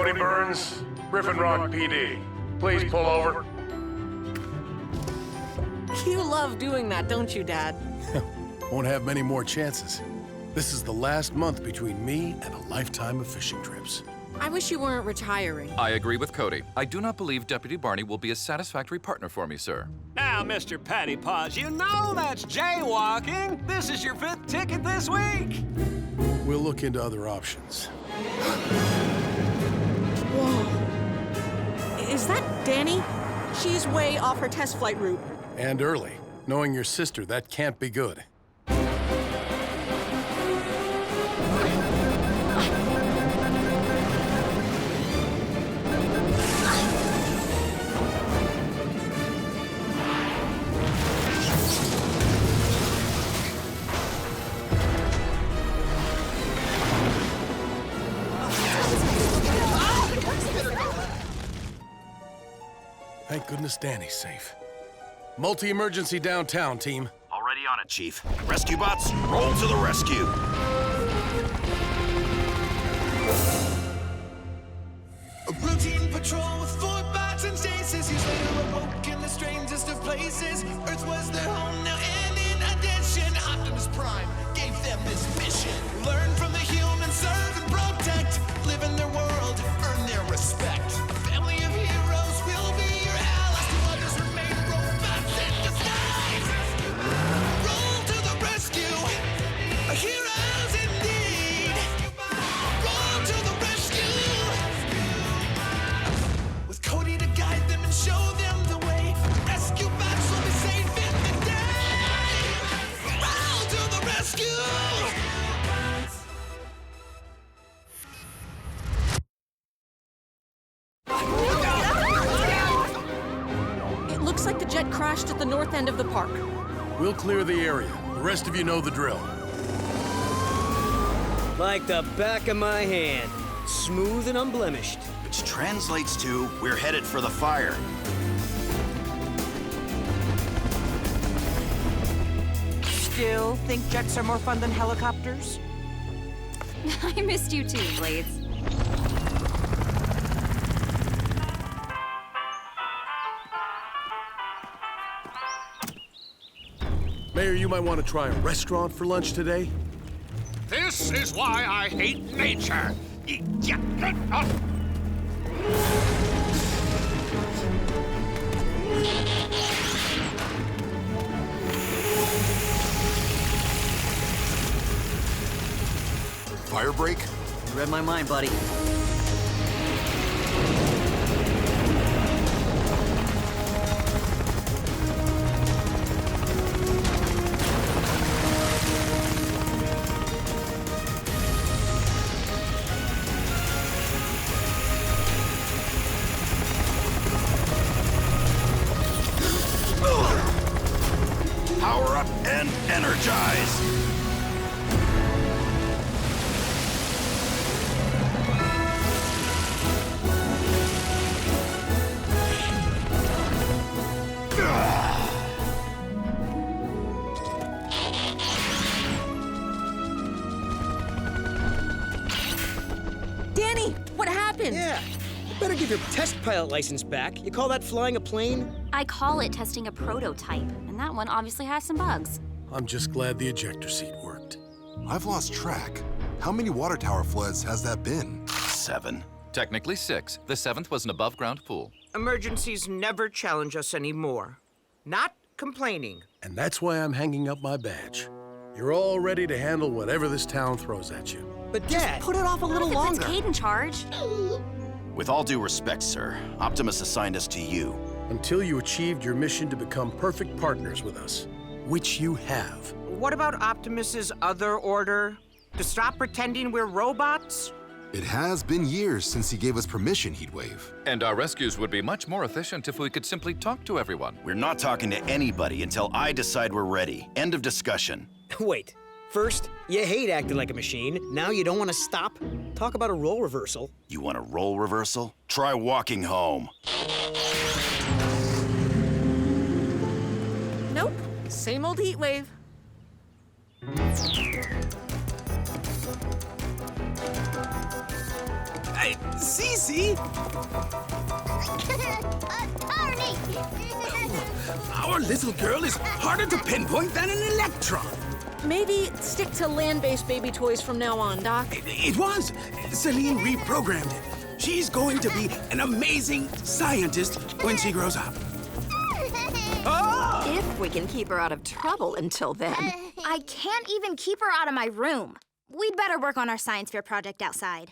Cody Burns, Griffin Rock PD. Please pull over. You love doing that, don't you, Dad? Won't have many more chances. This is the last month between me and a lifetime of fishing trips. I wish you weren't retiring. I agree with Cody. I do not believe Deputy Barney will be a satisfactory partner for me, sir. Now, Mr. Patty Paws, you know that's jaywalking. This is your 5th ticket this week. We'll look into other options. Whoa. Is that Danny? She's way off her test flight route. And early. Knowing your sister, that can't be good. Thank goodness Danny's safe. Multi-emergency downtown, team. Already on it, Chief. Rescue bots, roll to the rescue. A routine patrol with 4 bots and stasis. Years later, awoke in the strangest of places. Earth was their home now, and in addition, Optimus Prime gave them this mission. Learn from the humans, serve and protect. Live in their world, earn their respect. A family of heroes will be your allies. To others remain robots in disguise. Roll to the rescue. Heroes indeed. Roll to the rescue. With Cody to guide them and show them the way. Rescue bots will be safe in the day. Roll to the rescue. It looks like the jet crashed at the north end of the park. We'll clear the area. The rest of you know the drill. Like the back of my hand. Smooth and unblemished. Which translates to, we're headed for the fire. Still think jets are more fun than helicopters? I missed you too, Blades. Mayor, you might want to try a restaurant for lunch today. This is why I hate nature. Fire break? You read my mind, buddy. Power up and energize. Danny, what happened? Yeah. You better give your test pilot license back. You call that flying a plane? I call it testing a prototype, and that one obviously has some bugs. I'm just glad the ejector seat worked. I've lost track. How many water tower floods has that been? 7. Technically 6. The 7th was an above-ground pool. Emergencies never challenge us anymore. Not complaining. And that's why I'm hanging up my badge. You're all ready to handle whatever this town throws at you. But Dad... Put it off a little What if it's longer. Cade in charge? With all due respect, sir, Optimus assigned us to you. Until you achieved your mission to become perfect partners with us, which you have. What about Optimus's other order? To stop pretending we're robots? It has been years since he gave us permission, Heatwave. And our rescues would be much more efficient if we could simply talk to everyone. We're not talking to anybody until I decide we're ready. End of discussion. Wait. First, you hate acting like a machine. Now you don't want to stop? Talk about a role reversal. You want a role reversal? Try walking home. Nope. Same old Heatwave. Cece! Our little girl is harder to pinpoint than an electron. Maybe stick to land-based baby toys from now on, Doc. It was. Celine reprogrammed it. She's going to be an amazing scientist when she grows up. If we can keep her out of trouble until then. I can't even keep her out of my room. We'd better work on our science fair project outside.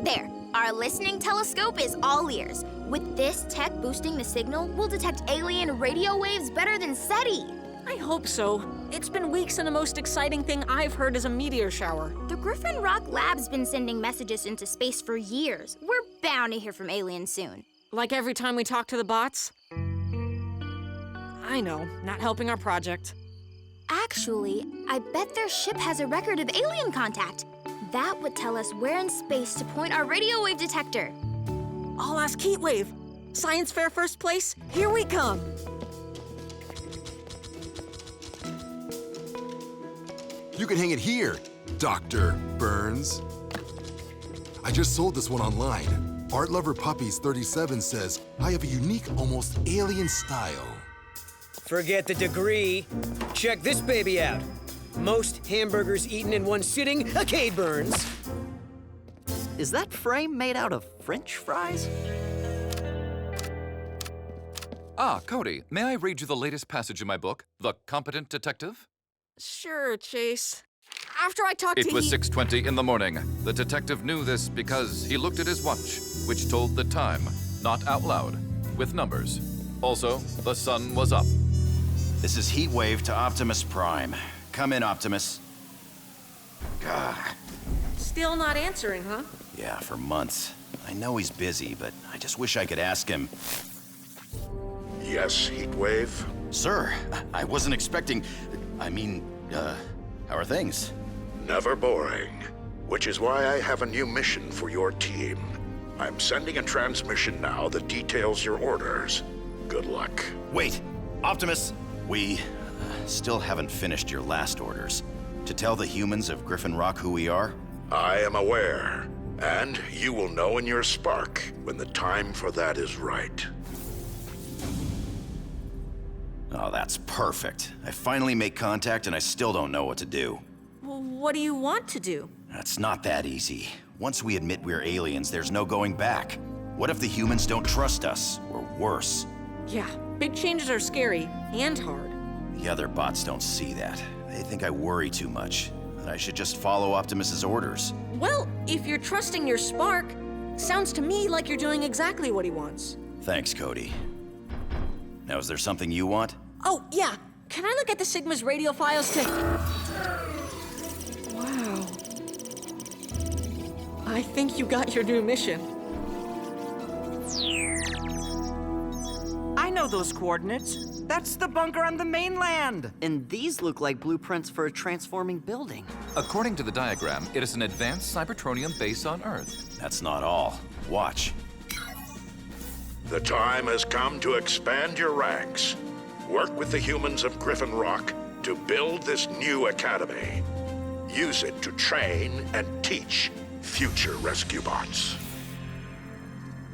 There, our listening telescope is all ears. With this tech boosting the signal, we'll detect alien radio waves better than SETI. I hope so. It's been weeks and the most exciting thing I've heard is a meteor shower. The Griffin Rock lab's been sending messages into space for years. We're bound to hear from aliens soon. Like every time we talk to the bots? I know, not helping our project. Actually, I bet their ship has a record of alien contact. That would tell us where in space to point our radio wave detector. I'll ask Heatwave. Science fair first place, here we come. You can hang it here, Dr. Burns. I just sold this one online. Art Lover Puppies 37 says, I have a unique, almost alien style. Forget the degree. Check this baby out. Most hamburgers eaten in one sitting, a Cade Burns. Is that frame made out of French fries? Ah, Cody, may I read you the latest passage in my book, The Competent Detective? Sure, Chase. After I talked to It was 6:20 in the morning. The detective knew this because he looked at his watch, which told the time, not out loud, with numbers. Also, the sun was up. This is Heatwave to Optimus Prime. Come in, Optimus. Gah. Still not answering, huh? Yeah, for months. I know he's busy, but I just wish I could ask him. Yes, Heatwave? Sir, I wasn't expecting... how are things? Never boring. Which is why I have a new mission for your team. I'm sending a transmission now that details your orders. Good luck. Wait, Optimus, we still haven't finished your last orders. To tell the humans of Griffin Rock who we are? I am aware. And you will know in your spark when the time for that is right. Oh, that's perfect. I finally make contact and I still don't know what to do. Well, what do you want to do? That's not that easy. Once we admit we're aliens, there's no going back. What if the humans don't trust us, or worse? Yeah, big changes are scary and hard. The other bots don't see that. They think I worry too much, that I should just follow Optimus's orders. Well, if you're trusting your spark, sounds to me like you're doing exactly what he wants. Thanks, Cody. Now, is there something you want? Oh, yeah. Can I look at the Sigma's radio files to... Wow. I think you got your new mission. I know those coordinates. That's the bunker on the mainland. And these look like blueprints for a transforming building. According to the diagram, it is an advanced Cybertronium base on Earth. That's not all. Watch. The time has come to expand your ranks. Work with the humans of Griffin Rock to build this new academy. Use it to train and teach future rescue bots.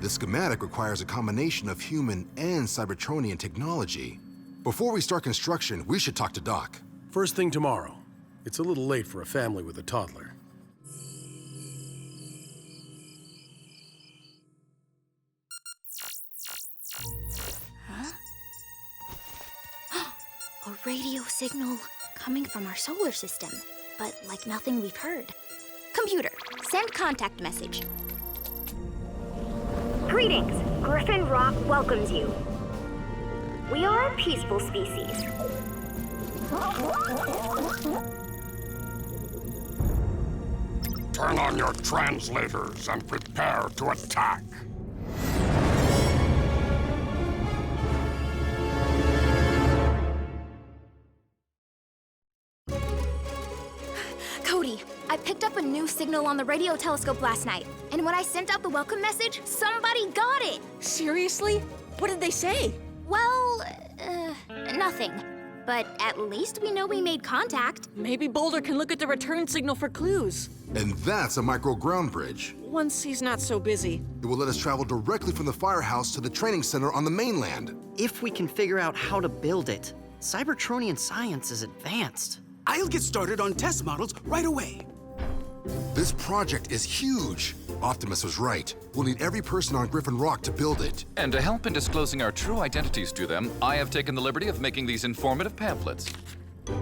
The schematic requires a combination of human and Cybertronian technology. Before we start construction, we should talk to Doc. First thing tomorrow. It's a little late for a family with a toddler. A radio signal coming from our solar system, but like nothing we've heard. Computer, send contact message. Greetings. Griffin Rock welcomes you. We are a peaceful species. Turn on your translators and prepare to attack. Cody, I picked up a new signal on the radio telescope last night, and when I sent out the welcome message, somebody got it. Seriously? What did they say? Well, Nothing. But at least we know we made contact. Maybe Boulder can look at the return signal for clues. And that's a micro-ground bridge. Once he's not so busy. It will let us travel directly from the firehouse to the training center on the mainland. If we can figure out how to build it, Cybertronian science is advanced. I'll get started on test models right away. This project is huge. Optimus was right. We'll need every person on Griffin Rock to build it. And to help in disclosing our true identities to them, I have taken the liberty of making these informative pamphlets.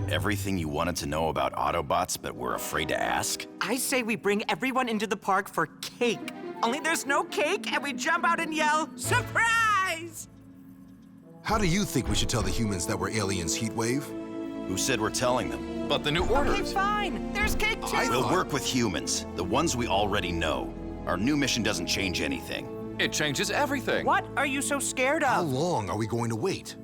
Everything you wanted to know about Autobots but were afraid to ask? I say we bring everyone into the park for cake. Only there's no cake, and we jump out and yell, "Surprise!" How do you think we should tell the humans that we're aliens, Heatwave? Who said we're telling them? But the new Okay, orders. fine. There's cake too. We'll work with humans, the ones we already know. Our new mission doesn't change anything. It changes everything. What are you so scared How of? long are we going to wait?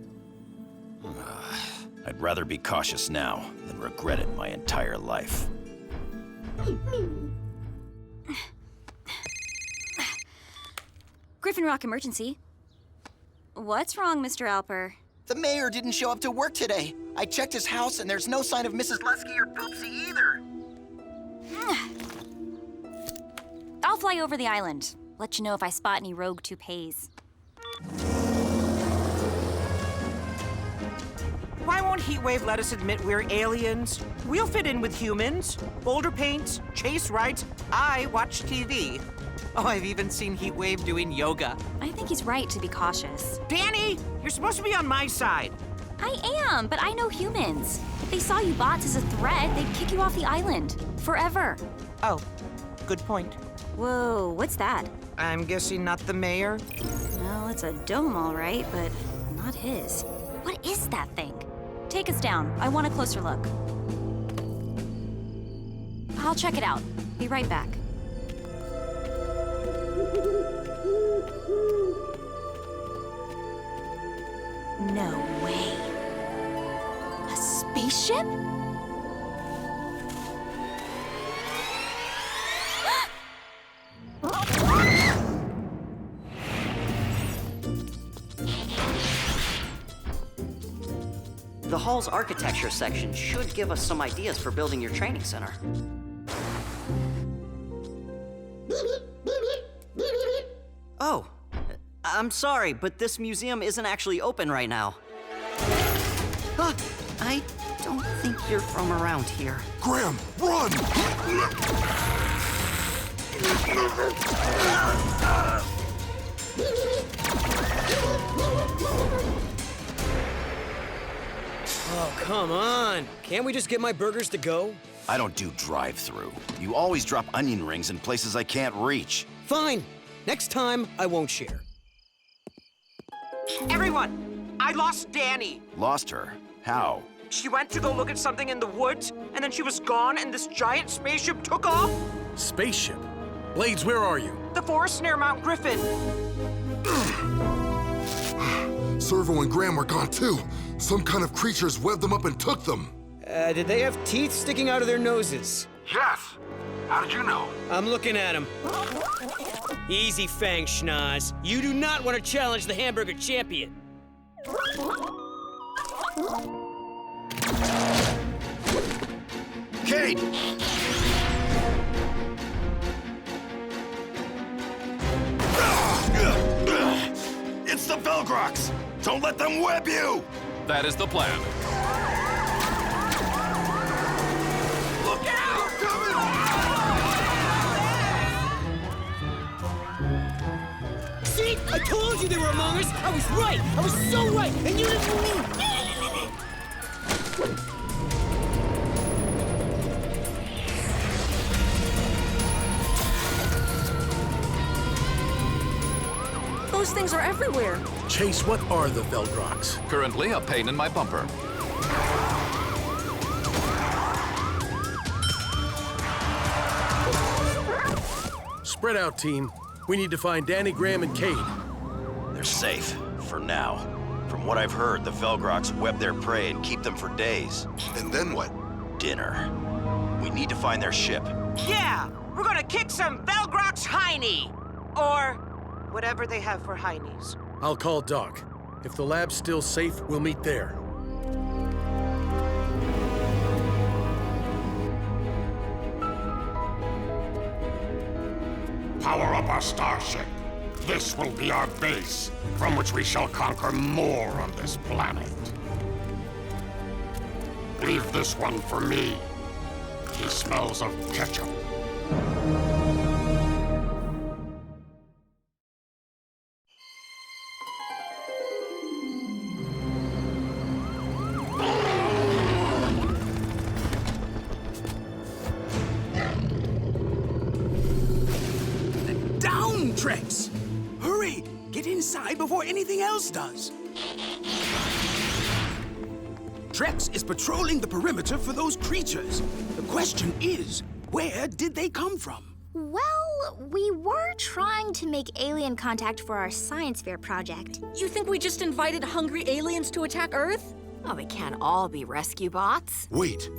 I'd rather be cautious now than regret it my entire life. Griffin Rock emergency. What's wrong, Mr. Alper? The mayor didn't show up to work today. I checked his house and there's no sign of Mrs. Lusky or Poopsie either. I'll fly over the island. Let you know if I spot any rogue toupees. Why won't Heatwave let us admit we're aliens? We'll fit in with humans. Boulder paints, Chase writes, I watch TV. Oh, I've even seen Heatwave doing yoga. I think he's right to be cautious. Danny, you're supposed to be on my side. I am, but I know humans. If they saw you bots as a threat, they'd kick you off the island. Forever. Oh, good point. Whoa, what's that? I'm guessing not the mayor? Well, it's a dome, all right, but not his. What is that thing? Take us down. I want a closer look. I'll check it out. Be right back. No way. A spaceship? The hall's architecture section should give us some ideas for building your training center. Oh, I'm sorry, but this museum isn't actually open right now. I don't think you're from around here. Graham, run! Oh, come on. Can't we just get my burgers to go? I don't do drive-through. You always drop onion rings in places I can't reach. Fine. Next time, I won't share. Everyone, I lost Danny. Lost her? How? She went to go look at something in the woods, and then she was gone, and this giant spaceship took off. Spaceship? Blades, where are you? The forest near Mount Griffin. Servo and Graham are gone too. Some kind of creatures webbed them up and took them. Did they have teeth sticking out of their noses? Yes. How did you know? I'm looking at them. Easy, Fang Schnoz. You do not want to challenge the hamburger champion. Kate! It's the Velgrox! Don't let them web you! That is the plan. Look out! See? I told you they were among us! I was right! I was so right! And you didn't believe! Those things are everywhere. Chase, what are the Velgrox? Currently a pain in my bumper. Spread out, team. We need to find Danny, Graham, and Cade. They're safe, for now. From what I've heard, the Velgrox web their prey and keep them for days. And then what? Dinner. We need to find their ship. Yeah, we're gonna kick some Velgrox Heine. Or whatever they have for Heinies. I'll call Doc. If the lab's still safe, we'll meet there. Power up our starship. This will be our base, from which we shall conquer more of this planet. Leave this one for me. He smells of ketchup. Down, Trex! Hurry! Get inside before anything else does. Trex is patrolling the perimeter for those creatures. The question is, where did they come from? Well, we were trying to make alien contact for our science fair project. You think we just invited hungry aliens to attack Earth? Oh, they can't all be rescue bots. Wait.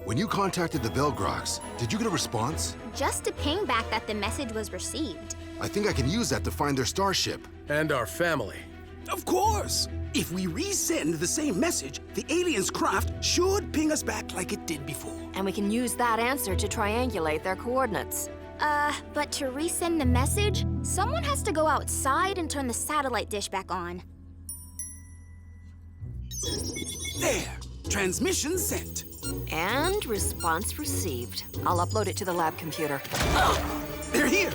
When you contacted the Velgrox, did you get a response? Just a ping back that the message was received. I think I can use that to find their starship. And our family. Of course! If we resend the same message, the alien's craft should ping us back like it did before. And we can use that answer to triangulate their coordinates. But to resend the message, someone has to go outside and turn the satellite dish back on. There! Transmission sent. And response received. I'll upload it to the lab computer. Oh, they're here!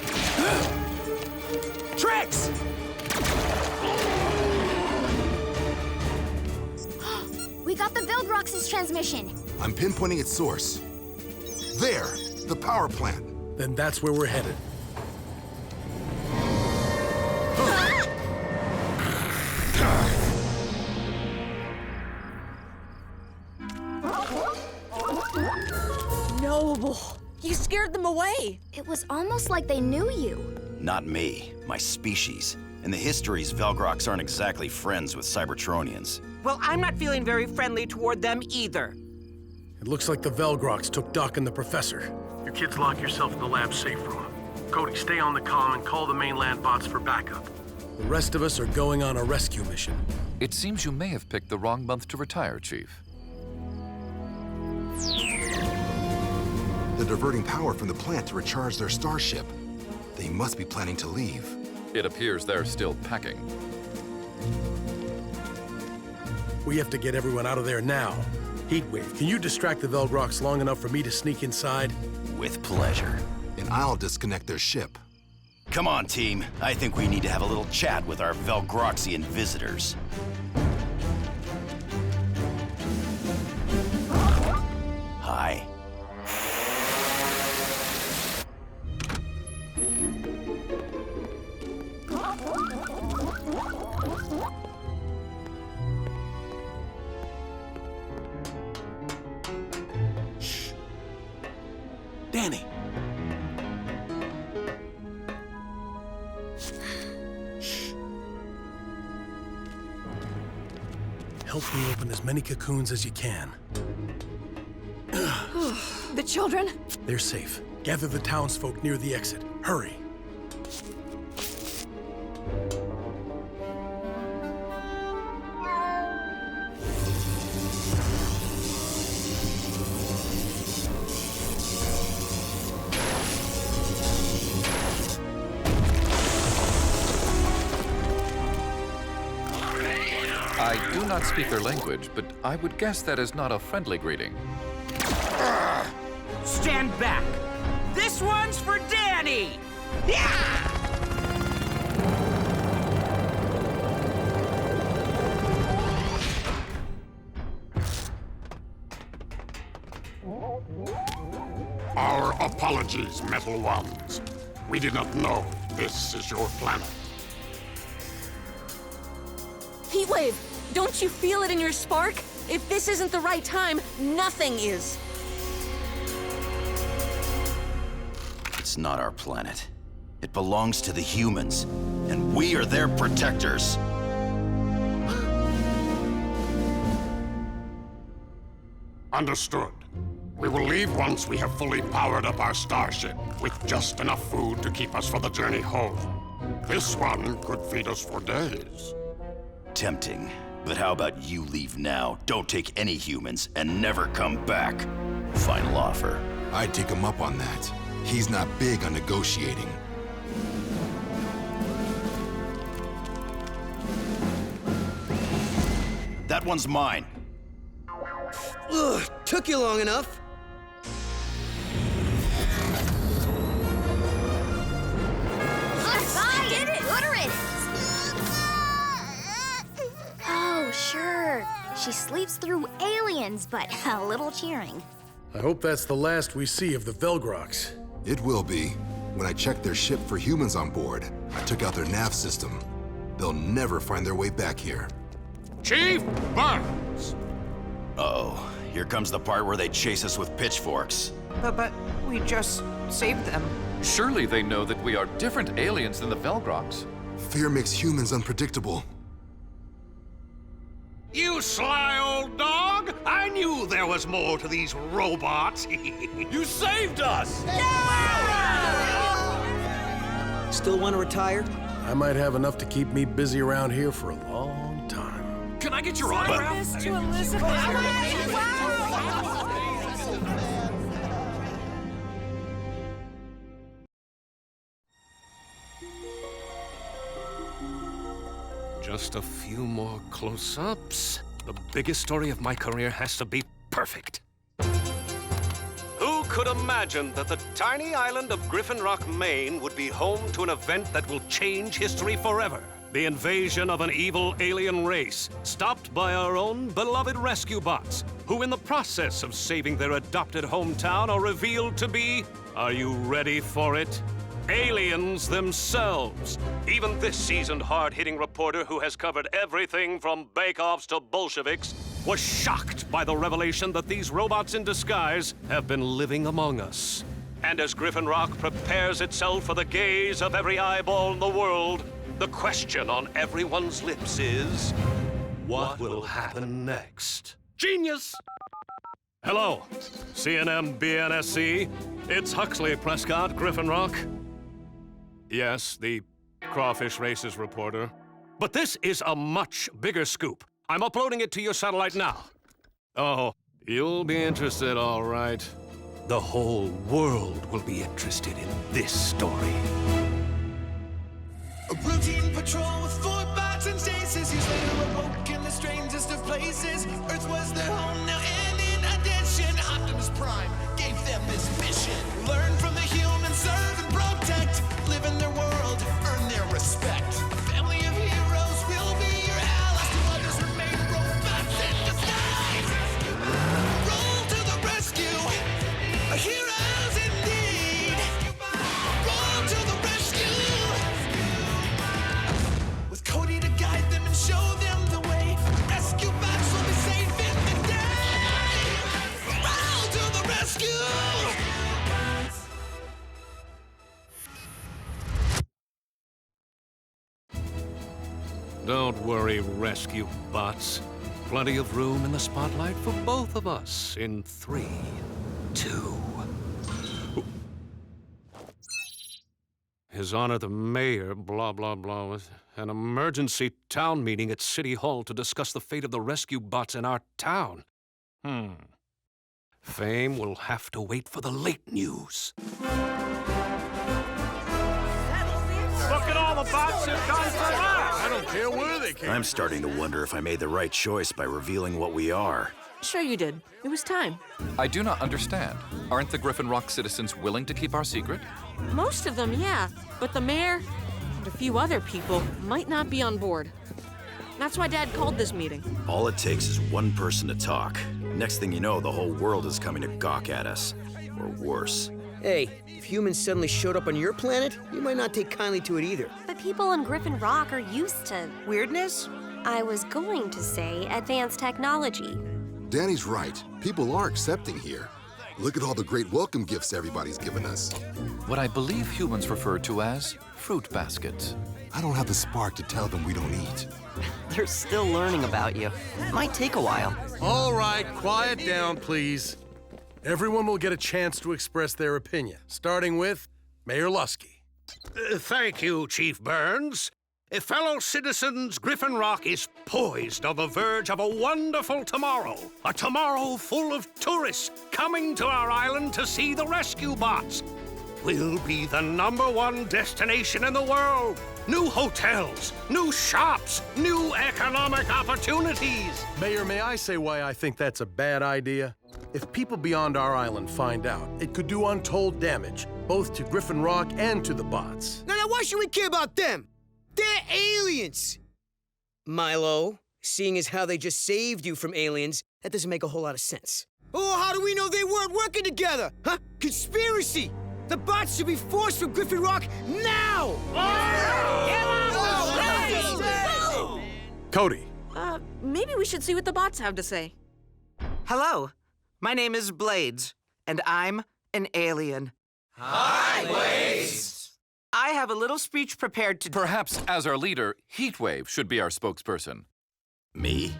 Trex! We got the Vilgrox's transmission. I'm pinpointing its source. There! The power plant. Then that's where we're headed. Noble, you scared them away. It was almost like they knew you. Not me, my species. In the histories, Velgrox aren't exactly friends with Cybertronians. Well, I'm not feeling very friendly toward them either. It looks like the Velgrox took Doc and the professor. You kids lock yourself in the lab safe room. Cody, stay on the comm and call the mainland bots for backup. The rest of us are going on a rescue mission. It seems you may have picked the wrong month to retire, Chief. They're diverting power from the plant to recharge their starship. They must be planning to leave. It appears they're still packing. We have to get everyone out of there now. Heatwave, can you distract the Velgrox long enough for me to sneak inside? With pleasure. And I'll disconnect their ship. Come on, team. I think we need to have a little chat with our Velgroxian visitors. Hi. Shh. Danny. Shh. Help me open as many cocoons as you can. The children? They're safe. Gather the townsfolk near the exit. Hurry. I do not speak their language, but I would guess that is not a friendly greeting. Stand back! This one's for Danny! Yeah! Our apologies, Metal Ones. We did not know this is your planet. Heatwave, don't you feel it in your spark? If this isn't the right time, nothing is. It's not our planet. It belongs to the humans, and we are their protectors. Understood. We will leave once we have fully powered up our starship, with just enough food to keep us for the journey home. This one could feed us for days. Tempting. But how about you leave now, don't take any humans, and never come back? Final offer. I'd take him up on that. He's not big on negotiating. That one's mine. Ugh, took you long enough. Oh, sure. She sleeps through aliens, but a little cheering. I hope that's the last we see of the Velgroks. It will be. When I checked their ship for humans on board, I took out their nav system. They'll never find their way back here. Chief Burns! Uh-oh. Here comes the part where they chase us with pitchforks. But we just saved them. Surely they know that we are different aliens than the Velgroks. Fear makes humans unpredictable. You sly old dog! I knew there was more to these robots. You saved us! Still want to retire? I might have enough to keep me busy around here for a long time. Can I get your autograph? To Elizabeth. Just a few more close-ups. The biggest story of my career has to be perfect. Who could imagine that the tiny island of Griffin Rock, Maine would be home to an event that will change history forever? The invasion of an evil alien race, stopped by our own beloved rescue bots, who in the process of saving their adopted hometown are revealed to be, are you ready for it? Aliens themselves. Even this seasoned, hard-hitting reporter who has covered everything from bake-offs to Bolsheviks was shocked by the revelation that these robots in disguise have been living among us. And as Griffin Rock prepares itself for the gaze of every eyeball in the world, the question on everyone's lips is, what will happen next? Genius! Hello, CNM BNSC. It's Huxley Prescott, Griffin Rock. Yes, the crawfish races reporter. But this is a much bigger scoop. I'm uploading it to your satellite now. Oh, you'll be interested, all right. The whole world will be interested in this story. A routine patrol with 4 bots and stasis. Years later awoke in the strangest of places. Earth was their home now, and in addition, Optimus Prime gave them this mission. Learn from the humans, serve and protect. Live in their world, earn their respect. A family of heroes will be your allies. To others remain robots in disguise. Roll to the rescue, heroes indeed. Roll to the rescue. With Cody to guide them and show them the way. Rescue bots will be safe in the day. Roll to the rescue. Don't worry, rescue bots. Plenty of room in the spotlight for both of us in 3, 2. His Honor the Mayor, blah, blah, blah, with an emergency town meeting at City Hall to discuss the fate of the rescue bots in our town. Fame will have to wait for the late news. Look at all the bots who've gone for us! I don't care where they came I'm starting to wonder if I made the right choice by revealing what we are. Sure you did. It was time. I do not understand. Aren't the Griffin Rock citizens willing to keep our secret? Most of them, yeah. But the mayor and a few other people might not be on board. That's why Dad called this meeting. All it takes is one person to talk. Next thing you know, the whole world is coming to gawk at us. Or worse. Hey, if humans suddenly showed up on your planet, you might not take kindly to it either. But people in Griffin Rock are used to weirdness? I was going to say advanced technology. Danny's right. People are accepting here. Look at all the great welcome gifts everybody's given us. What I believe humans refer to as fruit baskets. I don't have the spark to tell them we don't eat. They're still learning about you. Might take a while. All right, quiet down, please. Everyone will get a chance to express their opinion, starting with Mayor Lusky. Thank you, Chief Burns. Fellow citizens, Griffin Rock is poised on the verge of a wonderful tomorrow. A tomorrow full of tourists coming to our island to see the rescue bots. We'll be the #1 destination in the world. New hotels, new shops, new economic opportunities. Mayor, may I say why I think that's a bad idea? If people beyond our island find out, it could do untold damage, both to Griffin Rock and to the bots. Now, why should we care about them? They're aliens! Milo, seeing as how they just saved you from aliens, that doesn't make a whole lot of sense. Oh, how do we know they weren't working together? Huh? Conspiracy! The bots should be forced from Griffin Rock now! Cody. Maybe we should see what the bots have to say. Hello, my name is Blades, and I'm an alien. Hi, Blades! I have a little speech prepared to... Perhaps as our leader, Heatwave should be our spokesperson. Me?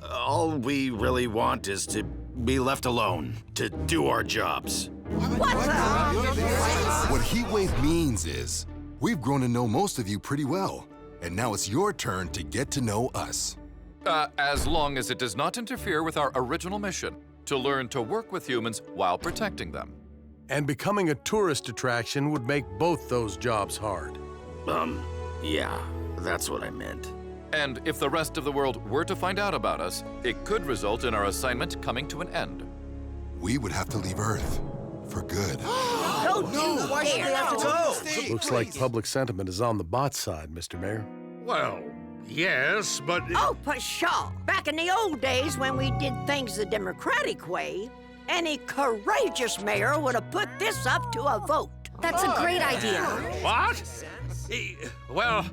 All we really want is to be left alone, to do our jobs. What Heatwave means is, we've grown to know most of you pretty well, and now it's your turn to get to know us. As long as it does not interfere with our original mission, to learn to work with humans while protecting them. And becoming a tourist attraction would make both those jobs hard. Yeah, that's what I meant. And if the rest of the world were to find out about us, it could result in our assignment coming to an end. We would have to leave Earth. For good. Why should they have to go? Looks like public sentiment is on the bot side, Mr. Mayor. Well, yes, but... Oh, pshaw! Back in the old days when we did things the democratic way, any courageous mayor would have put this up to a vote. That's a great idea. What? Well,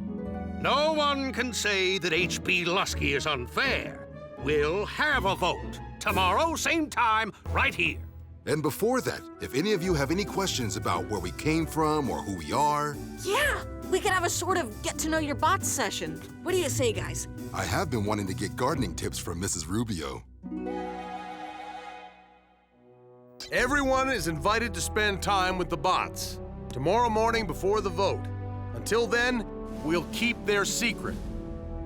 no one can say that H.B. Lusky is unfair. We'll have a vote. Tomorrow, same time, right here. And before that, if any of you have any questions about where we came from or who we are... Yeah, we could have a sort of get-to-know-your-bots session. What do you say, guys? I have been wanting to get gardening tips from Mrs. Rubio. Everyone is invited to spend time with the bots. Tomorrow morning before the vote. Until then, we'll keep their secret.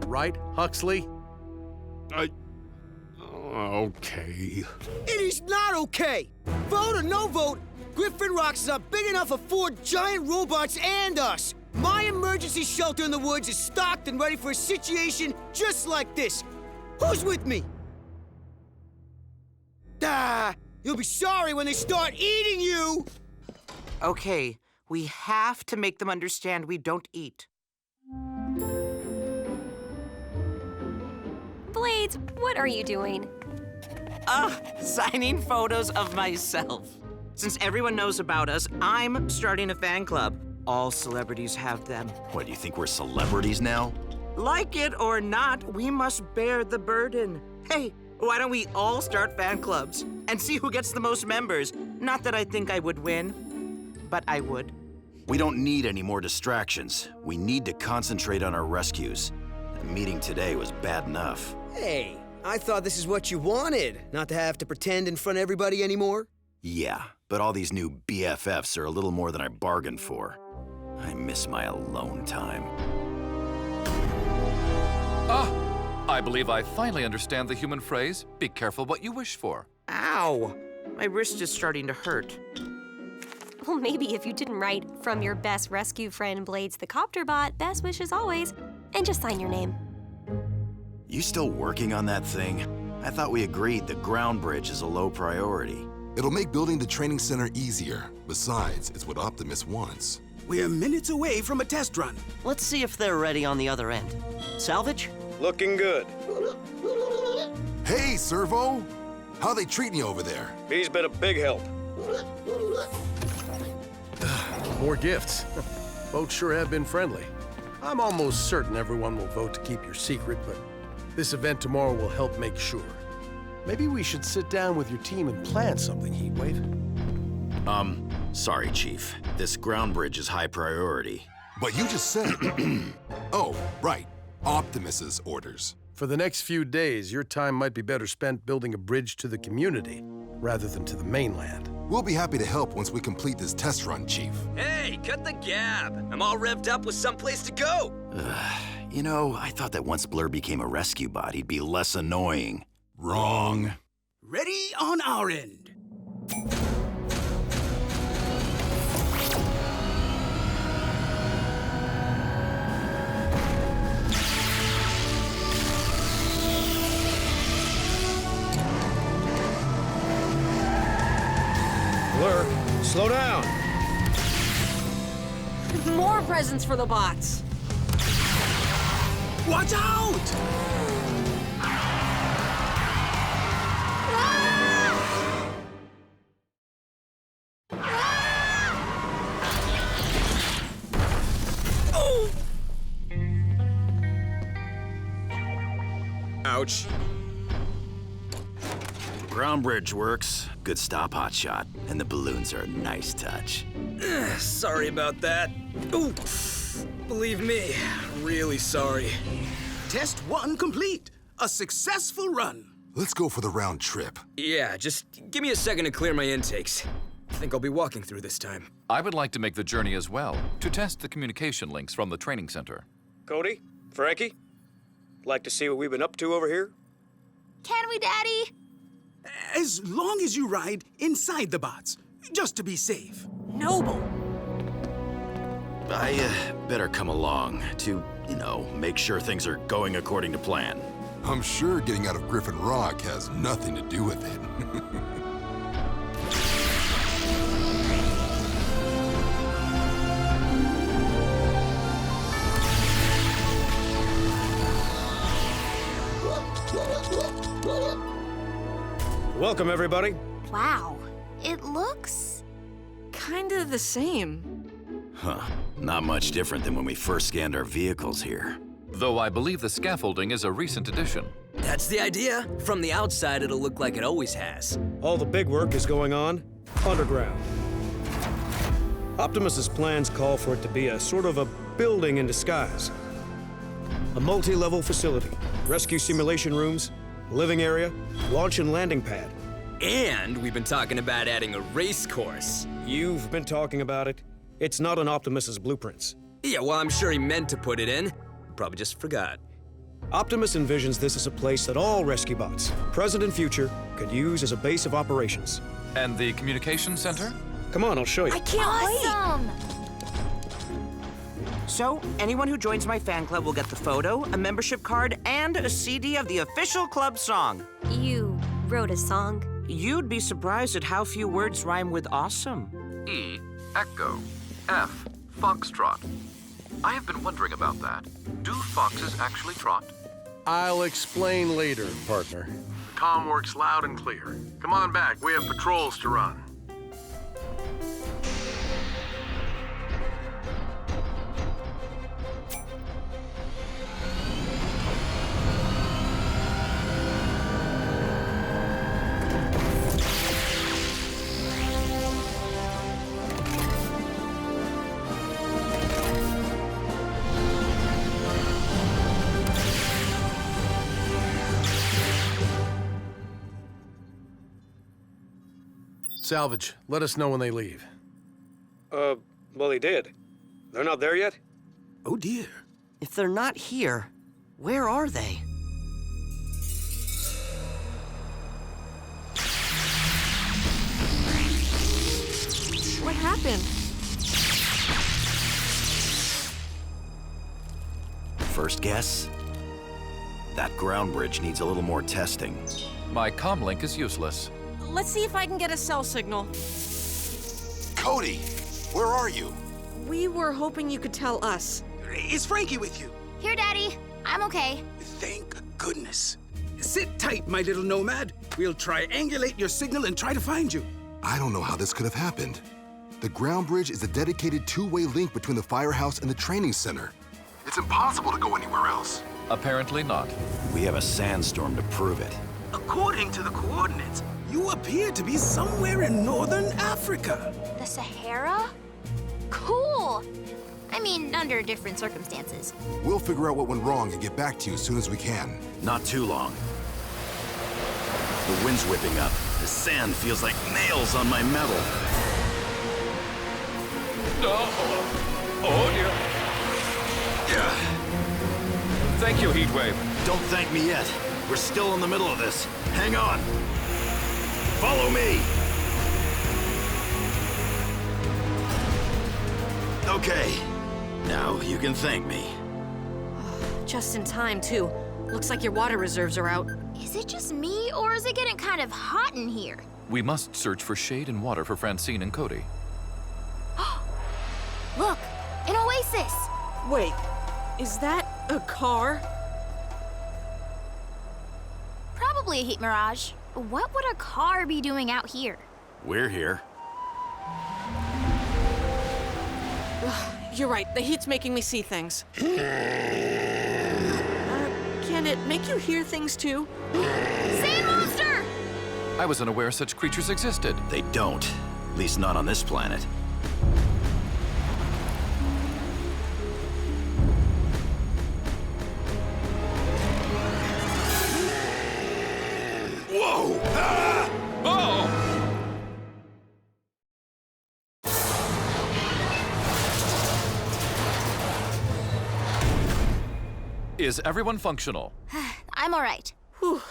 Right, Huxley? Okay. It is not okay! Vote or no vote, Griffin Rock's not big enough for 4 giant robots and us! My emergency shelter in the woods is stocked and ready for a situation just like this. Who's with me? You'll be sorry when they start eating you! Okay, we have to make them understand we don't eat. Blades, what are you doing? Signing photos of myself. Since everyone knows about us, I'm starting a fan club. All celebrities have them. What, do you think we're celebrities now? Like it or not, we must bear the burden. Hey, why don't we all start fan clubs and see who gets the most members? Not that I think I would win, but I would. We don't need any more distractions. We need to concentrate on our rescues. The meeting today was bad enough. Hey, I thought this is what you wanted, not to have to pretend in front of everybody anymore. Yeah, but all these new BFFs are a little more than I bargained for. I miss my alone time. I believe I finally understand the human phrase, be careful what you wish for. Ow! My wrist is starting to hurt. Well, maybe if you didn't write from your best rescue friend, Blades the Copter-Bot, best wishes always, and just sign your name. You still working on that thing? I thought we agreed the ground bridge is a low priority. It'll make building the training center easier. Besides, it's what Optimus wants. We're minutes away from a test run. Let's see if they're ready on the other end. Salvage? Looking good. Hey, Servo! How they treating you over there? He's been a big help. More gifts. Both sure have been friendly. I'm almost certain everyone will vote to keep your secret, but this event tomorrow will help make sure. Maybe we should sit down with your team and plan something, Heatwave. Sorry, Chief. This ground bridge is high priority. But you just said... Oh, right. Optimus's orders. For the next few days, your time might be better spent building a bridge to the community rather than to the mainland. We'll be happy to help once we complete this test run, Chief. Hey, cut the gab. I'm all revved up with someplace to go. You know, I thought that once Blur became a rescue bot, he'd be less annoying. Wrong. Ready on our end. Blur, slow down. More presents for the bots. Watch out! Oh! Ouch. Ground bridge works. Good stop, Hotshot. And the balloons are a nice touch. Sorry about that. Ooh, believe me, really sorry. Test 1 complete. A successful run. Let's go for the round trip. Yeah, just give me a second to clear my intakes. I think I'll be walking through this time. I would like to make the journey as well, to test the communication links from the training center. Cody? Frankie? Like to see what we've been up to over here? Can we, Daddy? As long as you ride inside the bots, just to be safe. Noble. I better come along to, make sure things are going according to plan. I'm sure getting out of Griffin Rock has nothing to do with it. Welcome, everybody. Wow, it looks... kinda the same. Huh. Not much different than when we first scanned our vehicles here. Though I believe the scaffolding is a recent addition. That's the idea. From the outside, it'll look like it always has. All the big work is going on underground. Optimus's plans call for it to be a sort of a building in disguise. A multi-level facility, rescue simulation rooms, living area, launch and landing pad. And we've been talking about adding a race course. You've been talking about it. It's not on Optimus's blueprints. Yeah, well, I'm sure he meant to put it in. Probably just forgot. Optimus envisions this as a place that all rescue bots, present and future, could use as a base of operations. And the communication center? Come on, I'll show you. I can't wait! So, anyone who joins my fan club will get the photo, a membership card, and a CD of the official club song. You wrote a song? You'd be surprised at how few words rhyme with awesome. E, Echo. F, Foxtrot. I have been wondering about that. Do foxes actually trot? I'll explain later, partner. The comm works loud and clear. Come on back, we have patrols to run. Salvage, let us know when they leave. Well, he did. They're not there yet? Oh dear. If they're not here, where are they? What happened? First guess? That ground bridge needs a little more testing. My comlink is useless. Let's see if I can get a cell signal. Cody, where are you? We were hoping you could tell us. Is Frankie with you? Here, Daddy. I'm okay. Thank goodness. Sit tight, my little nomad. We'll triangulate your signal and try to find you. I don't know how this could have happened. The ground bridge is a dedicated two-way link between the firehouse and the training center. It's impossible to go anywhere else. Apparently not. We have a sandstorm to prove it. According to the coordinates, you appear to be somewhere in northern Africa. The Sahara? Cool! I mean, under different circumstances. We'll figure out what went wrong and get back to you as soon as we can. Not too long. The wind's whipping up. The sand feels like nails on my metal. Oh dear. Yeah. Thank you, Heatwave. Don't thank me yet. We're still in the middle of this. Hang on. Follow me. Okay. Now you can thank me. Just in time, too. Looks like your water reserves are out. Is it just me, or is it getting kind of hot in here? We must search for shade and water for Francine and Cody. Look, an oasis! Wait, is that a car? Probably a heat mirage. What would a car be doing out here? We're here. You're right, the heat's making me see things. Can it make you hear things too? Sand monster! I was unaware such creatures existed. They don't. At least not on this planet. Whoa! Ah! Oh! Is everyone functional? I'm all right. Whew.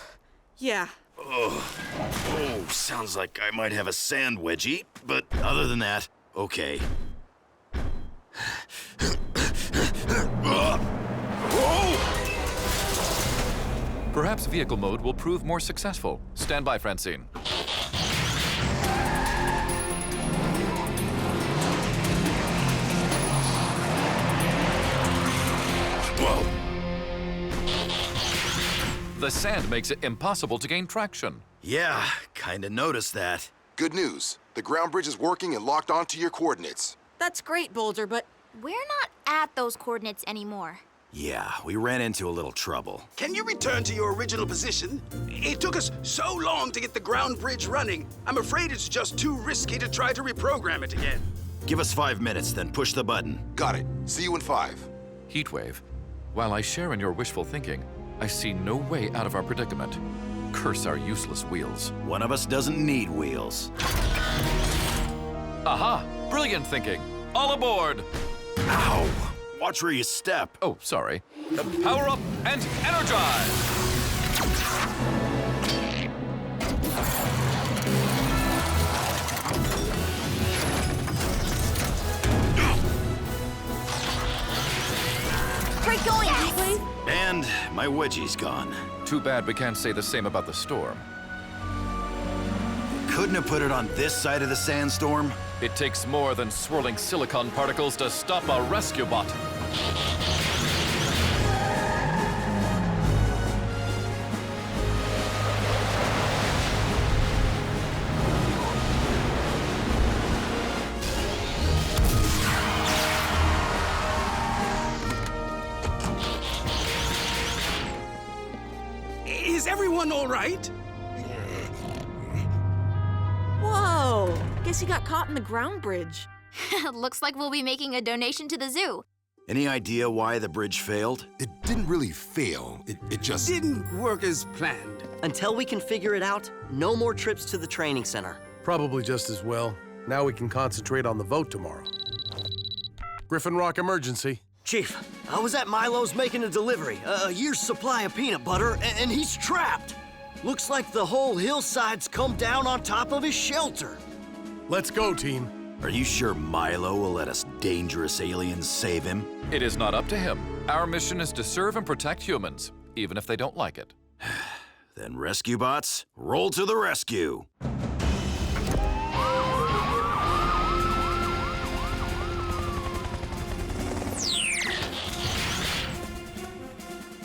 Yeah. Oh, sounds like I might have a sand wedgie, but other than that, okay. Perhaps vehicle mode will prove more successful. Stand by, Francine. Whoa! The sand makes it impossible to gain traction. Yeah, kinda noticed that. Good news. The ground bridge is working and locked onto your coordinates. That's great, Boulder, but... We're not at those coordinates anymore. Yeah, we ran into a little trouble. Can you return to your original position? It took us so long to get the ground bridge running. I'm afraid it's just too risky to try to reprogram it again. Give us 5 minutes, then push the button. Got it. See you in 5. Heatwave, while I share in your wishful thinking, I see no way out of our predicament. Curse our useless wheels. One of us doesn't need wheels. Aha! Brilliant thinking! All aboard! Ow! Watch where you step. Oh, sorry. Power up and energize! Great going, Heatwave! And my wedgie's gone. Too bad we can't say the same about the storm. Couldn't have put it on this side of the sandstorm? It takes more than swirling silicon particles to stop a rescue bot. Is everyone all right? Whoa! Guess he got caught in the ground bridge. Looks like we'll be making a donation to the zoo. Any idea why the bridge failed? It didn't really fail. It just... Didn't work as planned. Until we can figure it out, no more trips to the training center. Probably just as well. Now we can concentrate on the vote tomorrow. Griffin Rock emergency. Chief, I was at Milo's making a delivery, a year's supply of peanut butter, and he's trapped. Looks like the whole hillside's come down on top of his shelter. Let's go, team. Are you sure Milo will let us dangerous aliens save him? It is not up to him. Our mission is to serve and protect humans, even if they don't like it. Then rescue bots, roll to the rescue.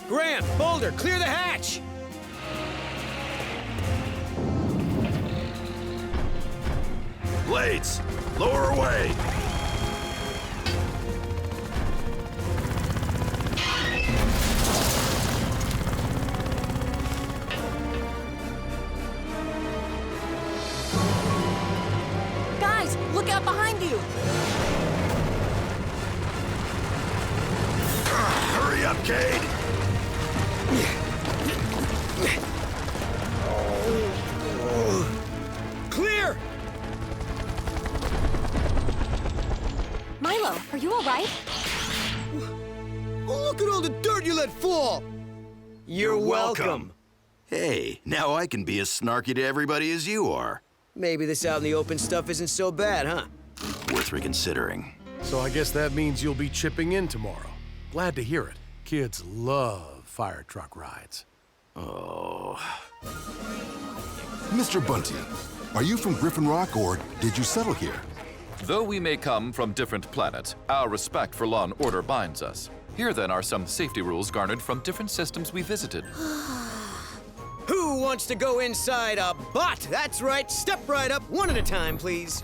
Grant, Boulder, clear the hatch! Blades, lower away. Guys, look out behind you! Hurry up, Cade. Are you all right? Oh, look at all the dirt you let fall! You're welcome. Hey, now I can be as snarky to everybody as you are. Maybe this out in the open stuff isn't so bad, huh? Worth reconsidering. So I guess that means you'll be chipping in tomorrow. Glad to hear it. Kids love fire truck rides. Oh. Mr. Bunty, are you from Griffin Rock or did you settle here? Though we may come from different planets, our respect for law and order binds us. Here then are some safety rules garnered from different systems we visited. Who wants to go inside a bot? That's right. Step right up, one at a time, please.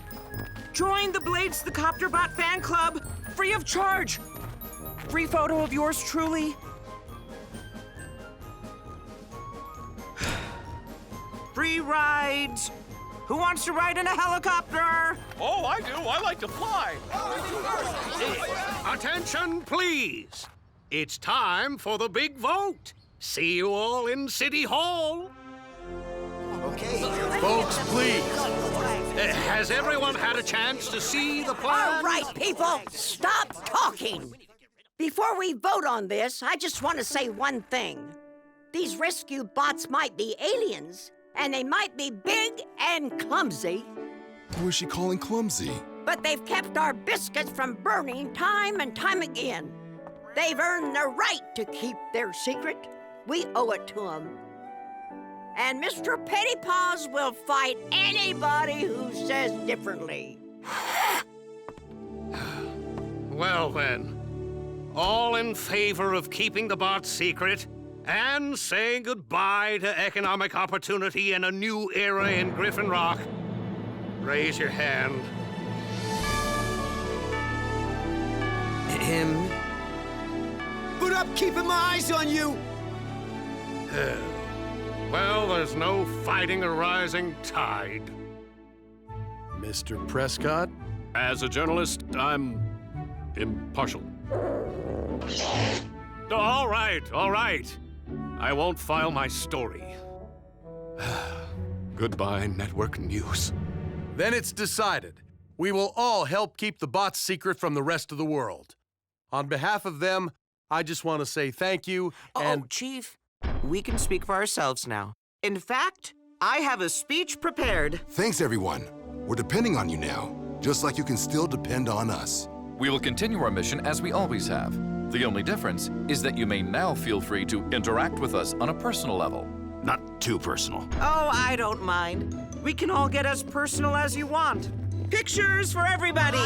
Join the Blades the Copter-Bot fan club, free of charge. Free photo of yours truly. Free rides. Who wants to ride in a helicopter? Oh, I do. I like to fly. Attention, please. It's time for the big vote. See you all in City Hall. Okay. Folks, please. Has everyone had a chance to see the plan? All right, people, stop talking. Before we vote on this, I just want to say one thing. These rescue bots might be aliens, and they might be big and clumsy, Who is she calling clumsy? but they've kept our biscuits from burning time and time again. They've earned the right to keep their secret. We owe it to them. And Mr. Pettypaws will fight anybody who says differently. Well then, all in favor of keeping the bots secret and saying goodbye to economic opportunity and a new era in Griffin Rock, raise your hand. Him. But I'm keeping my eyes on you. Well, there's no fighting a rising tide. Mr. Prescott? As a journalist, I'm impartial. All right, all right. I won't file my story. Goodbye, Network News. Then it's decided. We will all help keep the bots secret from the rest of the world. On behalf of them, I just want to say thank you and... Oh, Chief, we can speak for ourselves now. In fact, I have a speech prepared. Thanks, everyone. We're depending on you now, just like you can still depend on us. We will continue our mission as we always have. The only difference is that you may now feel free to interact with us on a personal level. Not too personal. Oh, I don't mind. We can all get as personal as you want. Pictures for everybody!